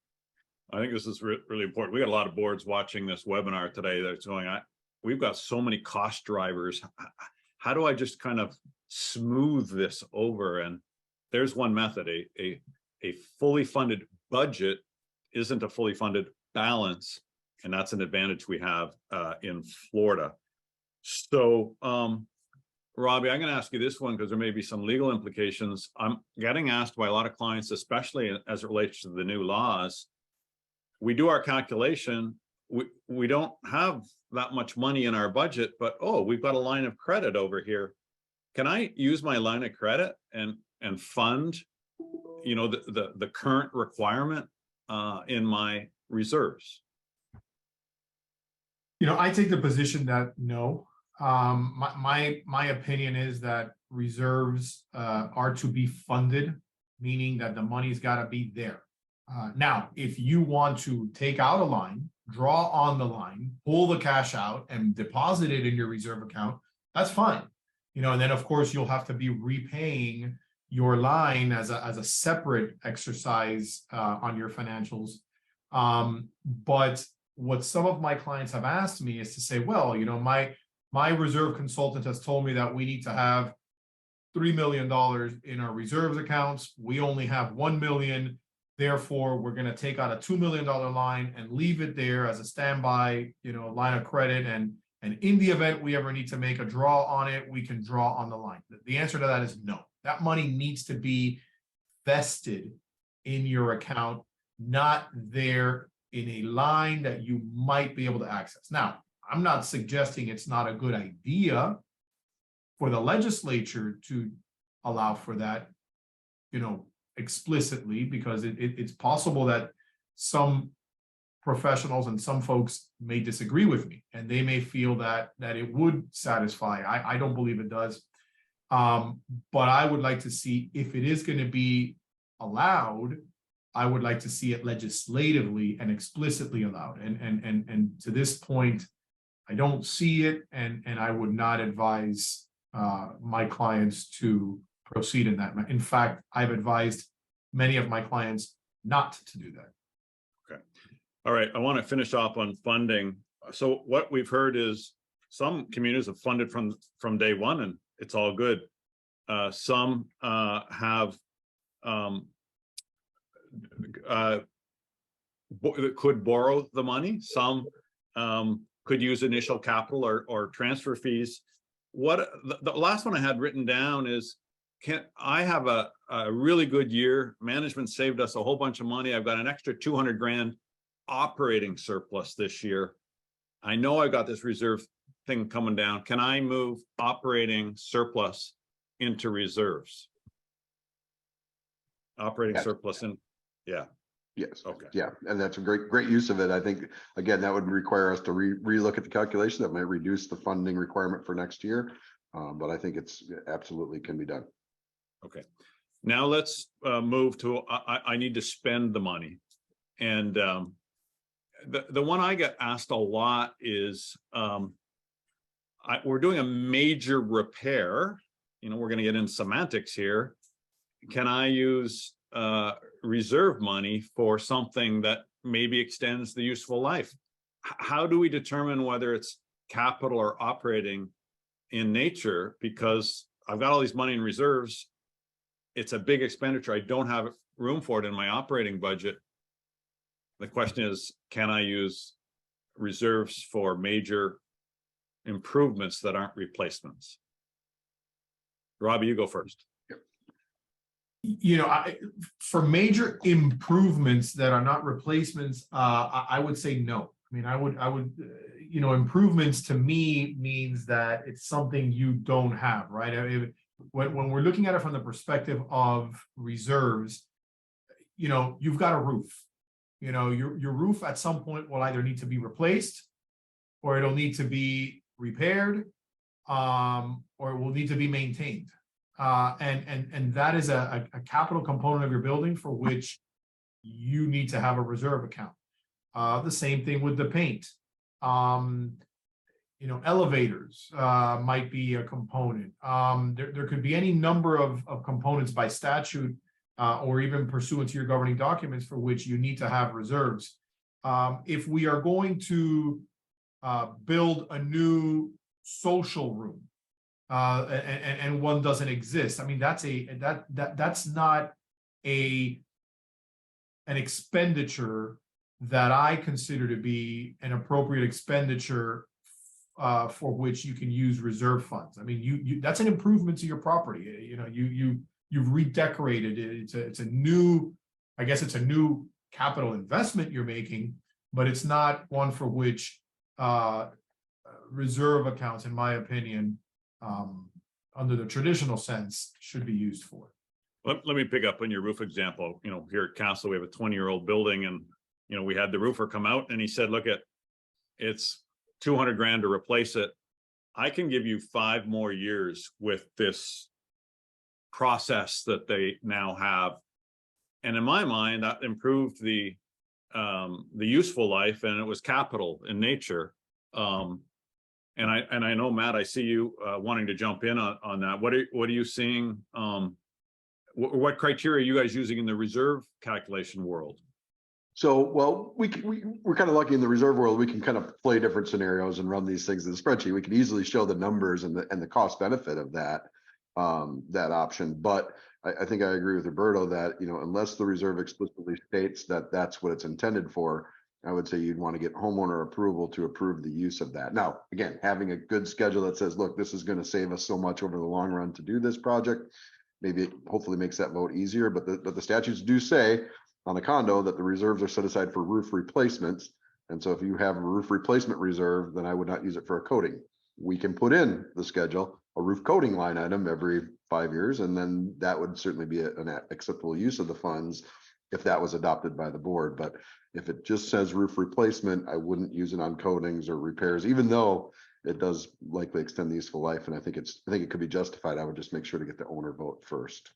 [SPEAKER 1] I think this is really important. We got a lot of boards watching this webinar today that's going, we've got so many cost drivers. How do I just kind of smooth this over? And there's one method. A fully funded budget isn't a fully funded balance, and that's an advantage we have in Florida. So Robbie, I'm going to ask you this one because there may be some legal implications. I'm getting asked by a lot of clients, especially as it relates to the new laws. We do our calculation. We don't have that much money in our budget, but oh, we've got a line of credit over here. Can I use my line of credit and fund, you know, the current requirement in my reserves?
[SPEAKER 2] You know, I take the position that no. My opinion is that reserves are to be funded, meaning that the money's got to be there. Now, if you want to take out a line, draw on the line, pull the cash out and deposit it in your reserve account, that's fine. You know, and then of course you'll have to be repaying your line as a separate exercise on your financials. But what some of my clients have asked me is to say, well, you know, my reserve consultant has told me that we need to have $3 million in our reserves accounts. We only have 1 million. Therefore, we're going to take out a $2 million line and leave it there as a standby, you know, line of credit. And in the event we ever need to make a draw on it, we can draw on the line. The answer to that is no. That money needs to be vested in your account, not there in a line that you might be able to access. Now, I'm not suggesting it's not a good idea for the legislature to allow for that, you know, explicitly, because it's possible that some professionals and some folks may disagree with me and they may feel that it would satisfy. I don't believe it does. But I would like to see, if it is going to be allowed, I would like to see it legislatively and explicitly allowed. And to this point, I don't see it, and I would not advise my clients to proceed in that. In fact, I've advised many of my clients not to do that.
[SPEAKER 1] Okay. All right. I want to finish off on funding. So what we've heard is some communities have funded from day one, and it's all good. Some could borrow the money. Some could use initial capital or transfer fees. What the last one I had written down is, I have a really good year. Management saved us a whole bunch of money. I've got an extra 200 grand operating surplus this year. I know I got this reserve. thing coming down, can I move operating surplus into reserves? Operating
[SPEAKER 3] Yes.
[SPEAKER 1] surplus in, yeah,
[SPEAKER 3] Yes.
[SPEAKER 1] okay.
[SPEAKER 3] Yeah, and that's a great use of it. I think, again, that would require us to relook at the calculation. That might reduce the funding requirement for next year. But I think it's absolutely can be done.
[SPEAKER 1] Okay. Now let's move to, I need to spend the money. And the one I get asked a lot is, we're doing a major repair. You know, we're going to get into semantics here. Can I use reserve money for something that maybe extends the useful life? How do we determine whether it's capital or operating in nature? Because I've got all these money in reserves. It's a big expenditure. I don't have room for it in my operating budget. The question is, can I use reserves for major improvements that aren't replacements? Robbie, you go first.
[SPEAKER 2] You know, for major improvements that are not replacements, I would say no. I mean, I would, you know, improvements to me means that it's something you don't have, right? I mean, when we're looking at it from the perspective of reserves, you know, you've got a roof. You know, your roof at some point will either need to be replaced, or it'll need to be repaired, or it will need to be maintained. And that is a capital component of your building for which you need to have a reserve account. The same thing with the paint. You know, elevators might be a component. There could be any number of components by statute or even pursuant to your governing documents for which you need to have reserves. If we are going to build a new social room, and one doesn't exist, I mean, that's not an expenditure that I consider to be an appropriate expenditure for which you can use reserve funds. I mean, you that's an improvement to your property. You know, you've redecorated it. It's a new, I guess it's a new capital investment you're making, but it's not one for which reserve accounts, in my opinion, under the traditional sense, should be used for.
[SPEAKER 1] Let me pick up on your roof example. You know, here at Castle, we have a 20-year-old building, and you know, we had the roofer come out and he said, look, it's 200 grand to replace it. I can give you 5 more years with this process that they now have. And in my mind, that improved the useful life, and it was capital in nature. And I know, Matt, I see you wanting to jump in on that. What are you seeing? What criteria are you guys using in the reserve calculation world?
[SPEAKER 3] So, well, we're kind of lucky in the reserve world. We can kind of play different scenarios and run these things in the spreadsheet. We can easily show the numbers and the cost benefit of that option. But I think I agree with Roberto that, you know, unless the reserve explicitly states that that's what it's intended for, I would say you'd want to get homeowner approval to approve the use of that. Now, again, having a good schedule that says, look, this is going to save us so much over the long run to do this project, maybe it hopefully makes that vote easier. But the statutes do say on a condo that the reserves are set aside for roof replacements. And so if you have a roof replacement reserve, then I would not use it for a coating. We can put in the schedule a roof coating line item every 5 years, and then that would certainly be an acceptable use of the funds if that was adopted by the board. But if it just says roof replacement, I wouldn't use it on coatings or repairs, even though it does likely extend the useful life. And I think it could be justified. I would just make sure to get the owner vote first.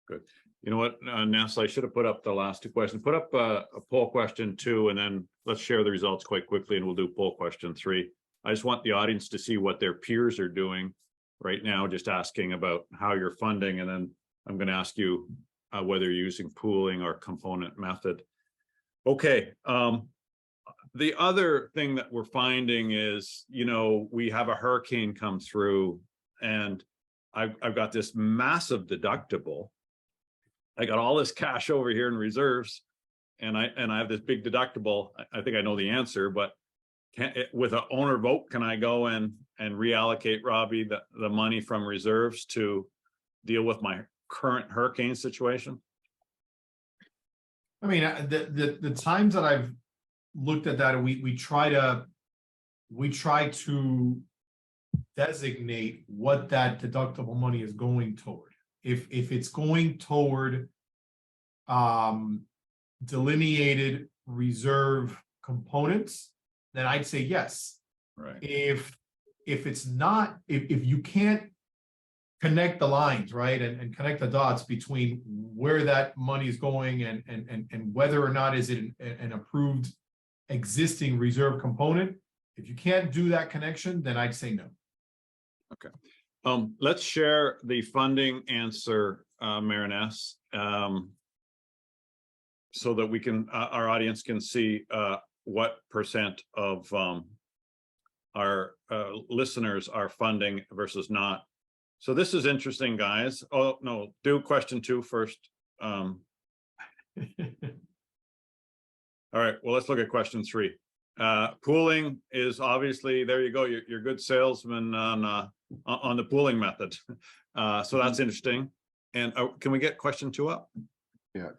[SPEAKER 1] Good. You know what, Nessa, I should have put up the last 2 questions. Put up a poll question 2, and then let's share the results quite quickly, and we'll do poll question 3. I just want the audience to see what their peers are doing right now, just asking about how you're funding, and then I'm going to ask you whether you're using pooling or component method. Okay. The other thing that we're finding is, you know, we have a hurricane come through, and I've got this massive deductible. I got all this cash over here in reserves, and I have this big deductible. I think I know the answer, but with an owner vote, can I go and reallocate, Robbie, the money from reserves to deal with my current hurricane situation?
[SPEAKER 2] I mean, the times that I've looked at that, we try to designate what that deductible money is going toward. If it's going toward delineated reserve components, then I'd say yes.
[SPEAKER 1] Right.
[SPEAKER 2] If it's not, if you can't connect the lines, right, and connect the dots between where that money is going and whether or not is it an approved existing reserve component, if you can't do that connection, then I'd say no.
[SPEAKER 1] Okay. Let's share the funding answer, Mariness, so that we can, our audience can see what percent of our listeners are funding versus not. So this is interesting, guys. Oh, no, do question 2 first. All right, well, let's look at question 3. Pooling is obviously, there you go, you're good salesman on the pooling method. So that's interesting. And can we get question 2 up?
[SPEAKER 3] Yeah,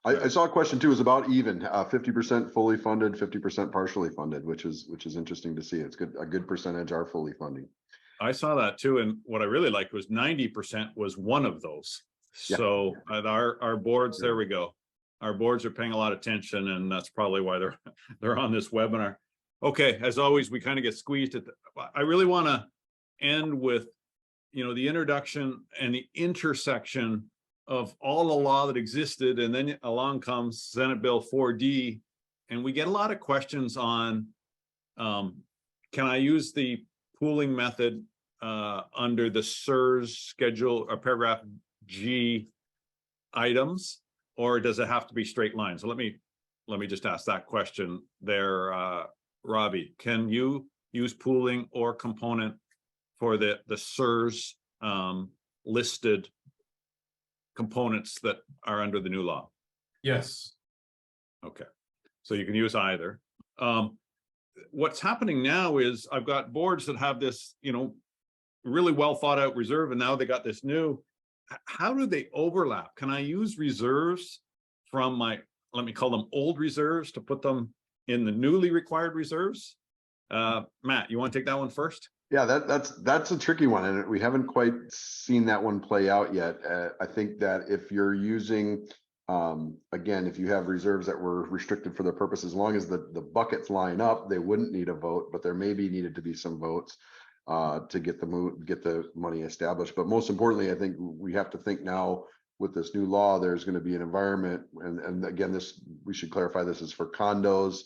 [SPEAKER 3] I saw question 2 is about even, 50% fully funded, 50% partially funded, which is interesting to see. It's good, a good percentage are fully funding.
[SPEAKER 1] I saw that too, and what I really liked was 90% was one of those.
[SPEAKER 3] Yeah.
[SPEAKER 1] So at our boards, there we go. Our boards are paying a lot of attention, and that's probably why they're on this webinar. Okay, as always, we kind of get squeezed at I really want to end with, you know, the introduction and the intersection of all the law that existed, and then along comes Senate Bill 4D, and we get a lot of questions on, can I use the pooling method under the SERS schedule or paragraph G items, or does it have to be straight lines? So let me just ask that question there, Robbie. Can you use pooling or component for the SERS listed components that are under the new law?
[SPEAKER 2] Yes.
[SPEAKER 1] Okay, so you can use either. What's happening now is I've got boards that have this, you know, really well thought out reserve, and now they got this new. How do they overlap? Can I use reserves from my, let me call them old reserves, to put them in the newly required reserves? Matt, you want to take that one first?
[SPEAKER 3] Yeah, that's a tricky one, and we haven't quite seen that one play out yet. I think that if you're using, again, if you have reserves that were restricted for their purpose, as long as the buckets line up, they wouldn't need a vote, but there maybe needed to be some votes to get the money established. But most importantly, I think we have to think now with this new law, there's going to be an environment, and again, we should clarify this is for condos,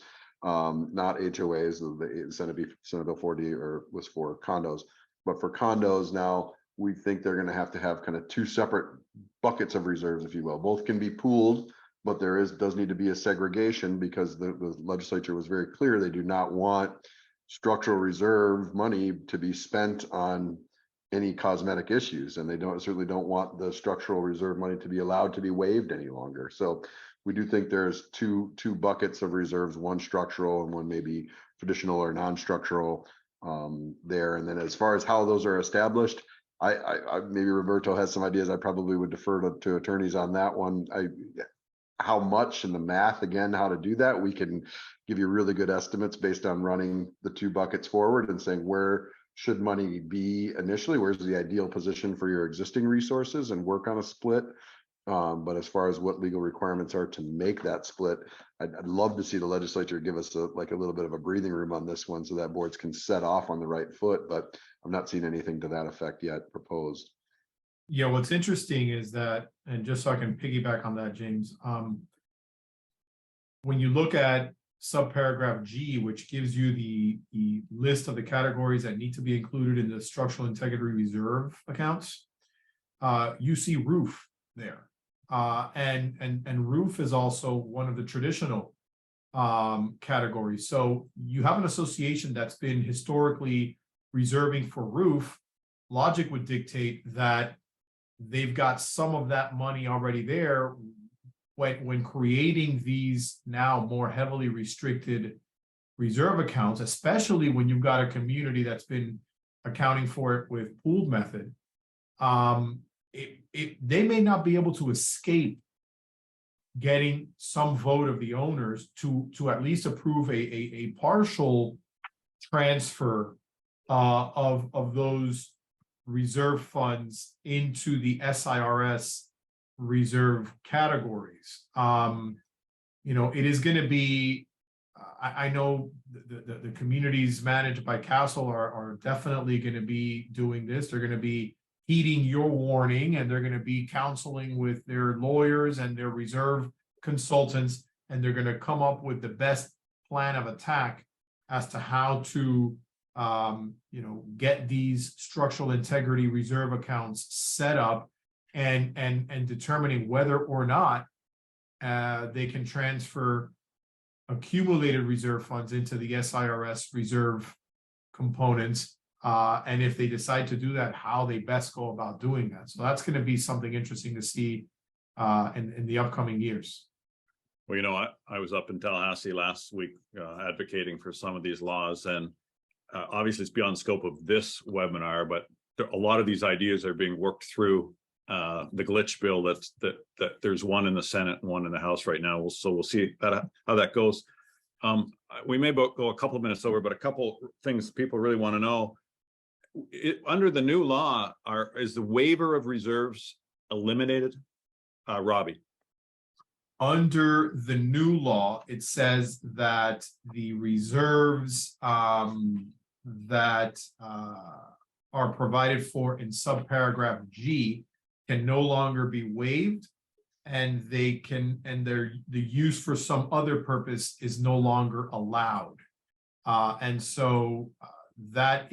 [SPEAKER 3] not HOAs. The Senate Bill 4D was for condos, but for condos now, we think they're going to have kind of 2 separate buckets of reserves, if you will. Both can be pooled, but does need to be a segregation, because the legislature was very clear they do not want structural reserve money to be spent on any cosmetic issues, and they certainly don't want the structural reserve money to be allowed to be waived any longer. So we do think there's two buckets of reserves, one structural and one maybe traditional or non-structural there. And then as far as how those are established, I maybe Roberto has some ideas. I probably would defer to attorneys on that one. How much and the math, again, how to do that, we can give you really good estimates based on running the 2 buckets forward and saying where should money be initially, where's the ideal position for your existing resources, and work on a split. But as far as what legal requirements are to make that split, I'd love to see the legislature give us a little bit of a breathing room on this one, so that boards can set off on the right foot. But I've not seen anything to that effect yet proposed.
[SPEAKER 2] Yeah, what's interesting is that, and just so I can piggyback on that, James, when you look at subparagraph G, which gives you the list of the categories that need to be included in the structural integrity reserve accounts, you see roof there. And roof is also one of the traditional categories. So you have an association that's been historically reserving for roof. Logic would dictate that they've got some of that money already there when creating these now more heavily restricted reserve accounts, especially when you've got a community that's been accounting for it with pooled method. They may not be able to escape getting some vote of the owners to at least approve a partial transfer of those reserve funds into the SIRS reserve categories. It is going to be, I know the communities managed by Castle are definitely going to be doing this. They're going to be heeding your warning, and they're going to be counseling with their lawyers and their reserve consultants, and they're going to come up with the best plan of attack as to how to get these structural integrity reserve accounts set up, and determining whether or not they can transfer accumulated reserve funds into the SIRS reserve components. And if they decide to do that, how they best go about doing that. So that's going to be something interesting to see in the upcoming years.
[SPEAKER 1] Well, I was up in Tallahassee last week advocating for some of these laws, and obviously it's beyond scope of this webinar, but a lot of these ideas are being worked through the glitch bill that there's one in the Senate and one in the House right now. So we'll see how that goes. We may go a couple of minutes over, but a couple things people really want to know. Under the new law, is the waiver of reserves eliminated? Robbie.
[SPEAKER 2] Under the new law, it says that the reserves that are provided for in subparagraph G can no longer be waived, and the use for some other purpose is no longer allowed. And so that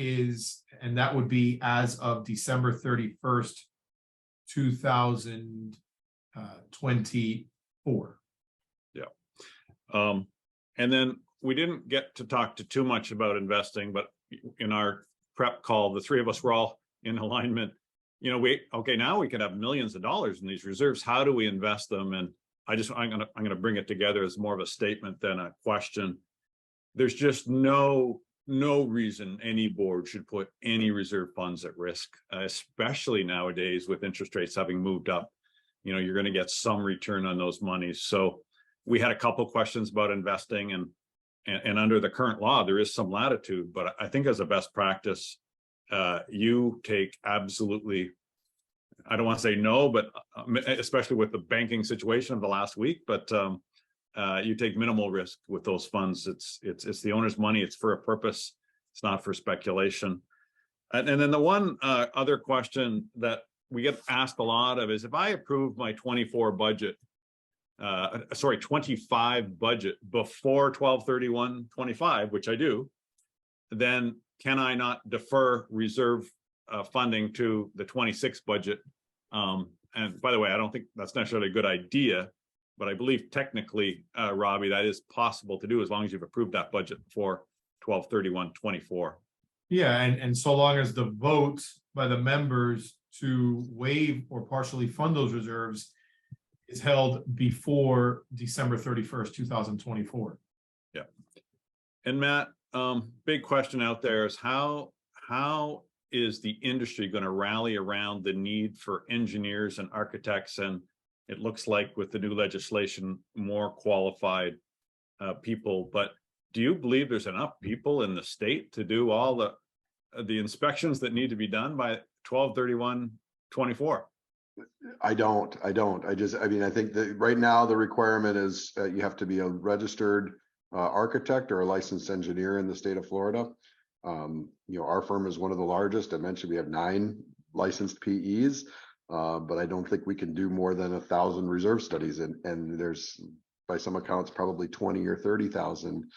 [SPEAKER 2] would be as of December 31st, 2024.
[SPEAKER 1] Yeah. And then we didn't get to talk too much about investing, but in our prep call, the three of us were all in alignment. Now we can have millions of dollars in these reserves. How do we invest them? And I'm gonna bring it together as more of a statement than a question. There's just no reason any board should put any reserve funds at risk, especially nowadays with interest rates having moved up. You're going to get some return on those monies. So we had a couple questions about investing, and under the current law, there is some latitude, but I think as a best practice, you take absolutely, I don't want to say no, but especially with the banking situation of the last week, but you take minimal risk with those funds. It's the owner's money. It's for a purpose. It's not for speculation. And then the one other question that we get asked a lot of is, if I approve my 25 budget before 12/31/25, which I do, then can I not defer reserve funding to the 26 budget? And by the way, I don't think that's necessarily a good idea, but I believe technically, Robbie, that is possible to do as long as you've approved that budget before 12/31/24.
[SPEAKER 2] Yeah, and so long as the vote by the members to waive or partially fund those reserves is held before December 31st, 2024.
[SPEAKER 1] Yeah. And Matt, big question out there is how is the industry going to rally around the need for engineers and architects? And it looks like with the new legislation, more qualified people. But do you believe there's enough people in the state to do all the inspections that need to be done by 12/31/24?
[SPEAKER 3] I don't. I think that right now the requirement is you have to be a registered architect or a licensed engineer in the state of Florida. Our firm is one of the largest. I mentioned we have 9 licensed PEs, but I don't think we can do more than 1,000 reserve studies. And there's, by some accounts, probably 20 or 30,000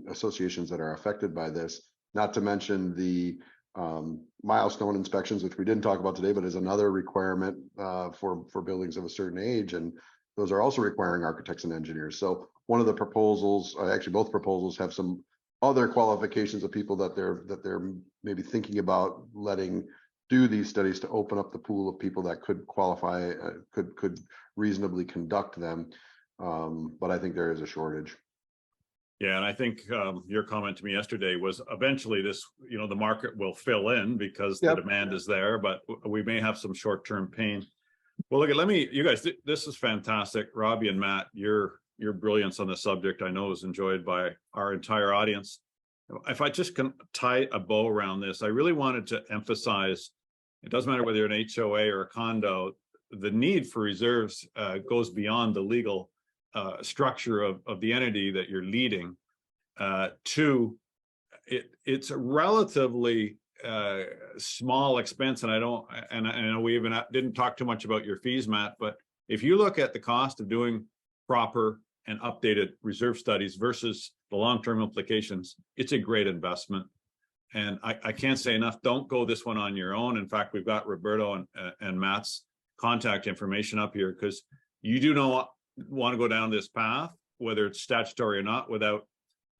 [SPEAKER 3] associations that are affected by this. Not to mention the milestone inspections, which we didn't talk about today, but is another requirement for buildings of a certain age, and those are also requiring architects and engineers. So one of the proposals, actually both proposals, have some other qualifications of people that they're maybe thinking about letting do these studies to open up the pool of people that could qualify, could reasonably conduct them. But I think there is a shortage.
[SPEAKER 1] Yeah, and I think your comment to me yesterday was eventually this, the market will fill in because the demand is there, but we may have some short-term pain. Well, look, you guys, this is fantastic. Robbie and Matt, your brilliance on the subject, I know, is enjoyed by our entire audience. if I just can tie a bow around this, I really wanted to emphasize, it doesn't matter whether you're an HOA or a condo, the need for reserves goes beyond the legal structure of the entity that you're leading. It's a relatively small expense, and I know we even didn't talk too much about your fees, Matt, but if you look at the cost of doing proper and updated reserve studies versus the long-term implications, it's a great investment. And I can't say enough, don't go this one on your own. In fact, we've got Roberto and Matt's contact information up here, because you do not want to go down this path, whether it's statutory or not, without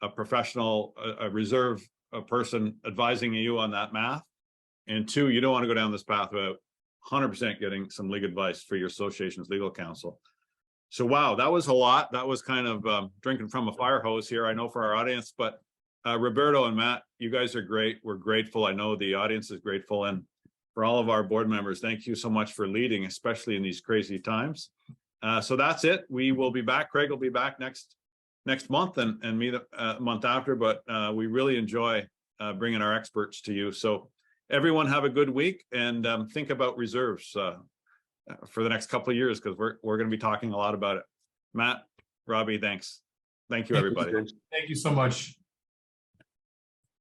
[SPEAKER 1] a professional, a reserve person advising you on that math. And two, you don't want to go down this path without 100% getting some legal advice for your association's legal counsel. So, wow, that was a lot. That was kind of drinking from a fire hose here, I know, for our audience, but Roberto and Matt, you guys are great. We're grateful. I know the audience is grateful. And for all of our board members, thank you so much for leading, especially in these crazy times. So that's it. We will be back. Craig will be back next month and me the month after, but we really enjoy bringing our experts to you. So everyone have a good week, and think about reserves for the next couple of years, because we're going to be talking a lot about it. Matt, Robbie, thanks. Thank you, everybody.
[SPEAKER 2] Thank you so much.